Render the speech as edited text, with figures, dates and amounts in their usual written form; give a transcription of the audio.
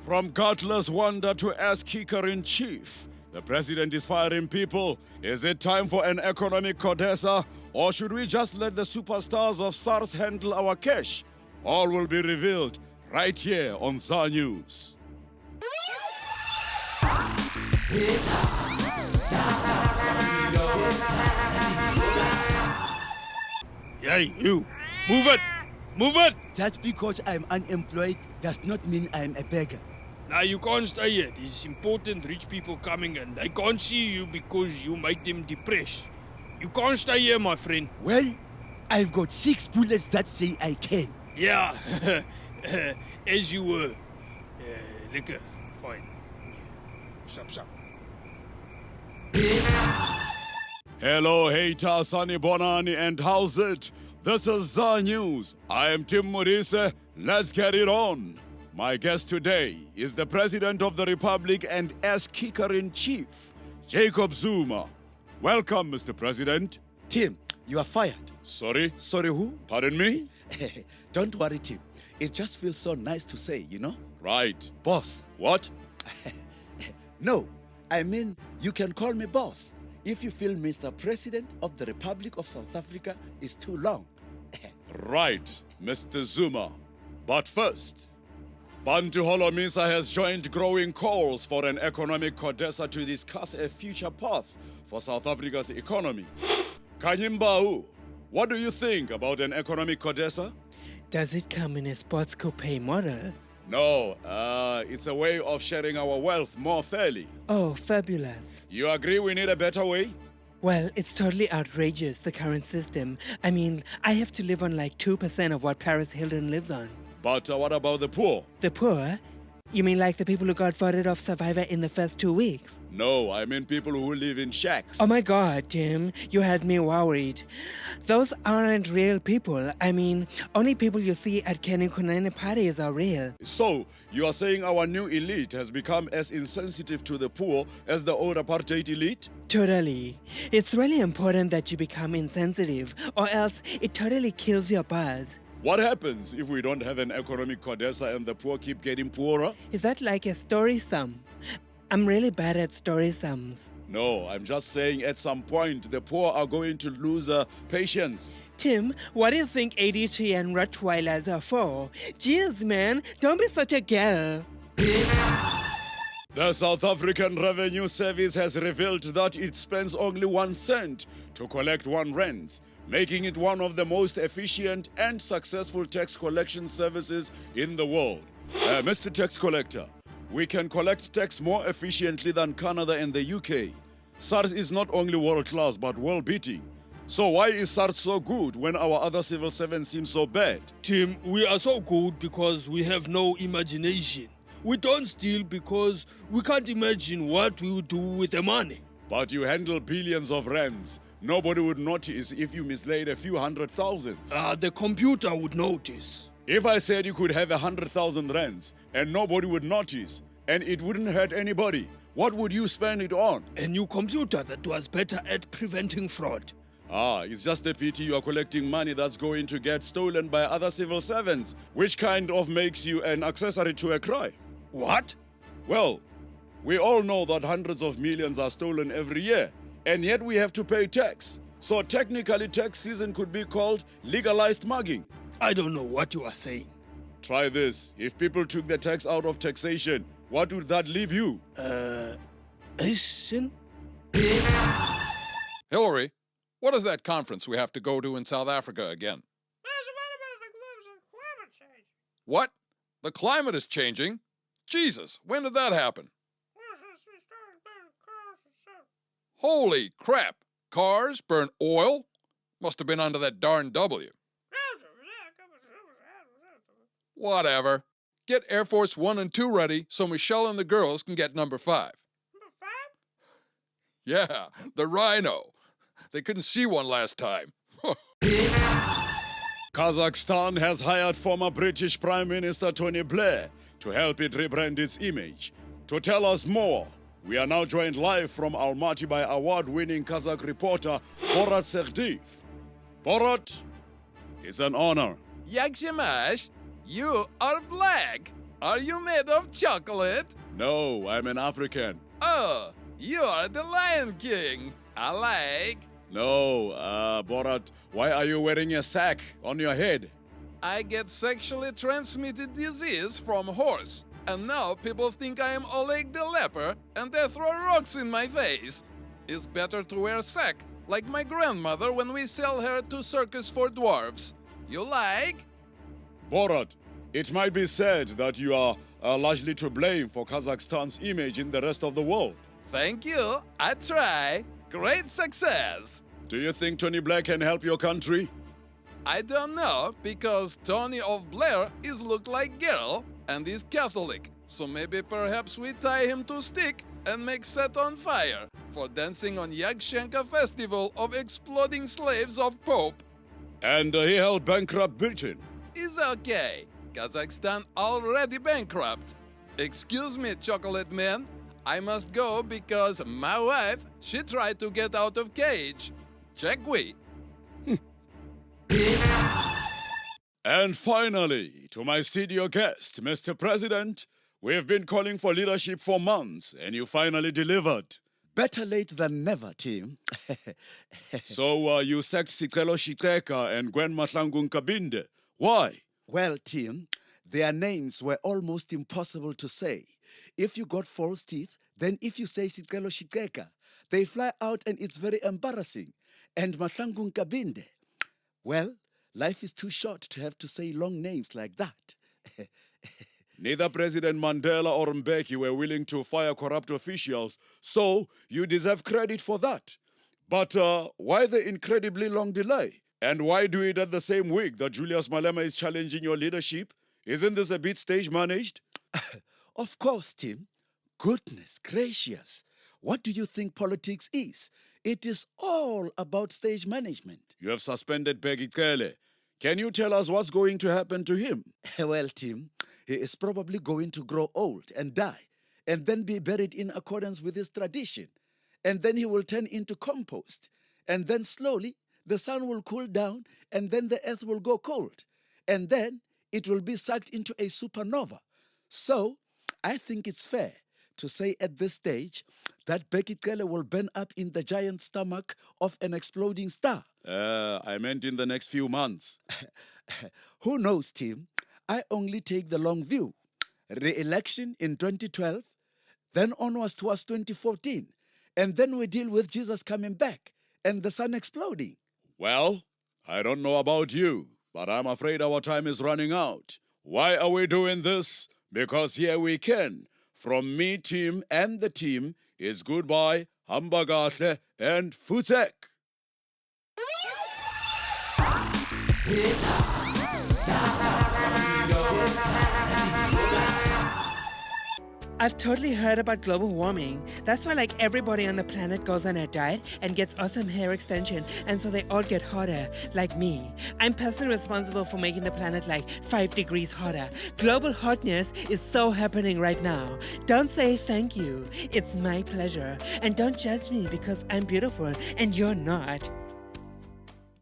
From Gutless Wonder to ass-kicker-in-chief, the president is firing people. Is it time for an economic Codesa? Or should we just let the superstars of SARS handle our cash? All will be revealed right here on ZAnews. Hey, you! Move it! Move it! Just because I'm unemployed does not mean I'm a beggar. Now you can't stay here. There's important rich people coming and they can't see you because you make them depressed. You can't stay here, my friend. Well, I've got 6 bullets that say I can. Yeah, as you were. Liquor, fine. Stop. Hello, hater, Sunny Bonani, and how's it? This is ZAnews. I am Tim Codesa. Let's get it on. My guest today is the President of the Republic and ass-kicker-in-chief, Jacob Zuma. Welcome, Mr. President. Tim, you are fired. Sorry? Sorry, who? Pardon me? Don't worry, Tim. It just feels so nice to say, you know? Right. Boss. What? No, I mean, you can call me boss if you feel Mr. President of the Republic of South Africa is too long. Right, Mr. Zuma. But first, Bantu Holomisa has joined growing calls for an economic Codesa to discuss a future path for South Africa's economy. Kanyimbau, what do you think about an economic Codesa? Does it come in a sports coupe model? No, it's a way of sharing our wealth more fairly. Oh, fabulous. You agree we need a better way? Well, it's totally outrageous, the current system. I mean, I have to live on like 2% of what Paris Hilton lives on. But what about the poor? The poor? You mean like the people who got voted off Survivor in the first 2 weeks? No, I mean people who live in shacks. Oh my God, Tim, you had me worried. Those aren't real people. I mean, only people you see at Kenny Kunene parties are real. So, you are saying our new elite has become as insensitive to the poor as the old apartheid elite? Totally. It's really important that you become insensitive, or else it totally kills your buzz. What happens if we don't have an economic Codesa and the poor keep getting poorer? Is that like a story sum? I'm really bad at story sums. No, I'm just saying at some point the poor are going to lose patience. Tim, what do you think ADT and Rottweilers are for? Jeez, man, don't be such a girl. The South African Revenue Service has revealed that it spends only 1 cent to collect 1 rand, making it one of the most efficient and successful tax collection services in the world. Mr. Tax Collector, we can collect tax more efficiently than Canada and the UK. SARS is not only world-class but world-beating. So why is SARS so good when our other civil servants seem so bad? Tim, we are so good because we have no imagination. We don't steal because we can't imagine what we would do with the money. But you handle billions of rands. Nobody would notice if you mislaid a few 100,000. The computer would notice. If I said you could have 100,000 rands and nobody would notice and it wouldn't hurt anybody, what would you spend it on? A new computer that was better at preventing fraud. It's just a pity you are collecting money that's going to get stolen by other civil servants, which kind of makes you an accessory to a crime. What? Well, we all know that hundreds of millions are stolen every year, and yet we have to pay tax. So technically tax season could be called legalized mugging. I don't know what you are saying. Try this. If people took the tax out of taxation, what would that leave you? Listen. Hillary, what is that conference we have to go to in South Africa again? What? The climate is changing? Jesus, when did that happen? Holy crap! Cars burn oil? Must have been under that darn W. Whatever. Get Air Force 1 and 2 ready so Michelle and the girls can get number 5. Number 5? Yeah, the Rhino. They couldn't see one last time. Kazakhstan has hired former British Prime Minister Tony Blair to help it rebrand its image. To tell us more, we are now joined live from Almaty by award-winning Kazakh reporter Borat Serdiv. Borat, it's an honor. Yakshimash, you are black. Are you made of chocolate? No, I'm an African. Oh, you are the Lion King. I like. No, Borat, why are you wearing a sack on your head? I get sexually transmitted disease from horse. And now people think I am Oleg the leper and they throw rocks in my face. It's better to wear sack, like my grandmother when we sell her to circus for dwarves. You like? Borat, it might be said that you are largely to blame for Kazakhstan's image in the rest of the world. Thank you. I try. Great success. Do you think Tony Blair can help your country? I don't know, because Tony of Blair is look like girl and is Catholic. So maybe perhaps we tie him to stick and make set on fire for dancing on Yagshenka festival of exploding slaves of Pope. And he helped bankrupt Britain. Is okay. Kazakhstan already bankrupt. Excuse me, chocolate man. I must go because my wife, she tried to get out of cage. Check we. And finally, to my studio guest, Mr. President, we have been calling for leadership for months, and you finally delivered. Better late than never, team. So you sacked Sikelo Shiteka and Gwen Mahlangu Nkabinde. Why? Well, team, their names were almost impossible to say. If you got false teeth, then if you say Sikelo Shiteka, they fly out and it's very embarrassing. And Mahlangu Nkabinde, well, life is too short to have to say long names like that. Neither President Mandela or Mbeki were willing to fire corrupt officials, so you deserve credit for that. But why the incredibly long delay? And why do it at the same week that Julius Malema is challenging your leadership? Isn't this a bit stage managed? Of course, Tim. Goodness gracious. What do you think politics is? It is all about stage management. You have suspended Bheki Cele. Can you tell us what's going to happen to him? Well, Tim, he is probably going to grow old and die, and then be buried in accordance with his tradition. And then he will turn into compost. And then slowly, the sun will cool down, and then the earth will go cold. And then it will be sucked into a supernova. So, I think it's fair to say at this stage that Bheki Cele will burn up in the giant stomach of an exploding star. I meant in the next few months. Who knows, Tim? I only take the long view. Re-election in 2012, then onwards towards 2014, and then we deal with Jesus coming back and the sun exploding. Well, I don't know about you, but I'm afraid our time is running out. Why are we doing this? Because here we can. From me, team, and the team is goodbye, Hambagahle, and Futek. I've totally heard about global warming. That's why like everybody on the planet goes on a diet and gets awesome hair extension, and so they all get hotter, like me. I'm personally responsible for making the planet like 5 degrees hotter. Global hotness is so happening right now. Don't say thank you. It's my pleasure. And don't judge me because I'm beautiful and you're not.